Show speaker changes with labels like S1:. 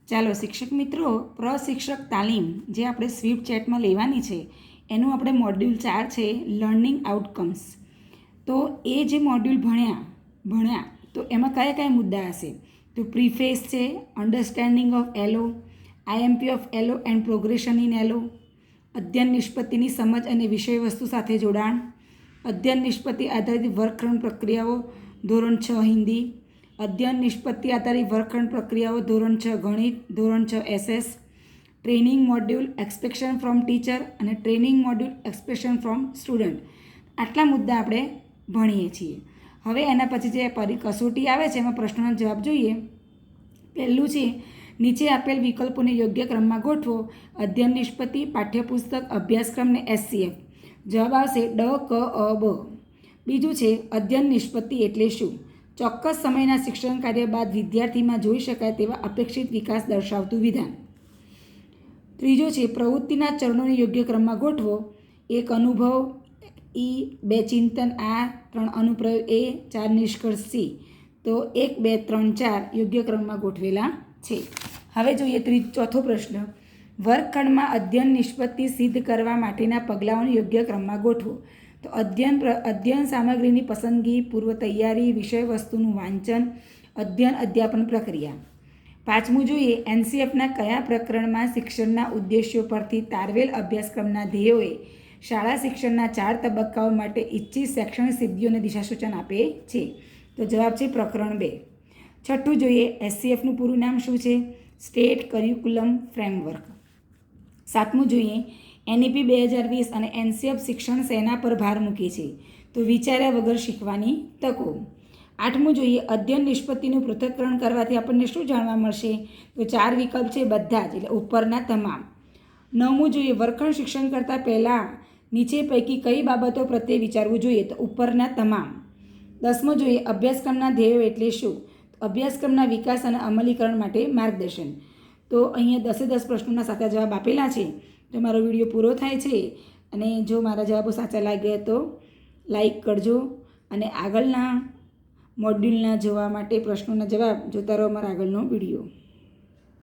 S1: ચાલો શિક્ષક મિત્રો, પ્રશિક્ષક તાલીમ જે આપણે સ્વીપ ચેટમાં લેવાની છે એનું આપણે મોડ્યુલ 4 છે લર્નિંગ આઉટકમ્સ. તો એ જે મોડ્યુલ ભણ્યા તો એમાં કયા કયા મુદ્દા હશે? તો પ્રીફેસ છે, understanding of LO, IMP of LO and progression in LO, અધ્યયન નિષ્પત્તિની સમજ અને વિષય વસ્તુ સાથે જોડાણ, અધ્યયન નિષ્પત્તિ આધારિત વર્ગખંડ પ્રક્રિયાઓ ધોરણ 6 હિન્દી, અધ્યયન નિષ્પત્તિ આધારિત વર્ગખંડ પ્રક્રિયાઓ ધોરણ 6 ગણિત, ધોરણ 6 SS, training module expectation from teacher અને training module expectation from student. આટલા મુદ્દા આપણે ભણીએ છીએ. હવે એના પછી જે કસોટી આવે છે એમાં પ્રશ્નોના જવાબ જોઈએ. પહેલું છે નીચે આપેલ વિકલ્પોને યોગ્ય ક્રમમાં ગોઠવો. અધ્યયન નિષ્પત્તિ, પાઠ્યપુસ્તક, અભ્યાસક્રમ ને એસસીએફ. જવાબ આવશે ડ, ક, અ, બ. બીજું છે અધ્યયન નિષ્પત્તિ એટલે શું? ચોક્કસ સમયના શિક્ષણ કાર્ય બાદ વિદ્યાર્થીમાં જોઈ શકાય તેવા અપેક્ષિત વિકાસ દર્શાવતું વિધાન. ત્રીજો છે પ્રવૃત્તિના ચરણોને યોગ્ય ક્રમમાં ગોઠવો. 1 અનુભવ, ઈ 2 ચિંતન, આ 3 અનુપ્રયોગ, એ 4 નિષ્કર્ષ, સી. તો 1, 2, 3, 4 યોગ્ય ક્રમમાં ગોઠવેલા છે. હવે જોઈએ ચોથો પ્રશ્ન. વર્ગખંડમાં અધ્યયન નિષ્પત્તિ સિદ્ધ કરવા માટેના પગલાઓને યોગ્ય ક્રમમાં ગોઠવો. તો અધ્યયન સામગ્રીની પસંદગી, પૂર્વ તૈયારી, વિષય વસ્તુનું વાંચન, અધ્યયન અધ્યાપન પ્રક્રિયા. પાંચમું જોઈએ એનસીએફના કયા પ્રકરણમાં શિક્ષણના ઉદ્દેશ્યો પરથી તારવેલ અભ્યાસક્રમના ધ્યેયોએ શાળા શિક્ષણના 4 તબક્કાઓ માટે ઇચ્છિત શૈક્ષણિક સિદ્ધિઓને દિશાસૂચન આપે છે? તો જવાબ છે પ્રકરણ 2. છઠ્ઠું જોઈએ એસસીએફનું પૂરું નામ શું છે? State curriculum framework. સાતમું જોઈએ એનઈપી 2020 અને એનસીએફ શિક્ષણ શેના પર ભાર મૂકે છે? તો વિચાર્યા વગર શીખવાની તકો. આઠમું જોઈએ અધ્યયન નિષ્પત્તિનું પૃથ્થકરણ કરવાથી આપણને શું જાણવા મળશે? તો 4 વિકલ્પ છે બધા જ, એટલે ઉપરના તમામ. નવમું જોઈએ વર્ગખંડ શિક્ષણ કરતાં પહેલાં નીચે પૈકી કઈ બાબતો પ્રત્યે વિચારવું જોઈએ? તો ઉપરના તમામ. 10મું જોઈએ અભ્યાસક્રમના ધ્યેયો એટલે શું? અભ્યાસક્રમના વિકાસ અને અમલીકરણ માટે માર્ગદર્શન. તો અહીંયા 10 પ્રશ્નોના સાચા જવાબ આપેલા છે. તો મારો વિડીયો પૂરો થાય છે અને જો મારા જવાબો સાચા લાગ્યા તો લાઈક કરજો અને આગળના મોડ્યુલના જોવા માટે પ્રશ્નોના જવાબ જોતા રહો મારા આગળનો વિડીયો.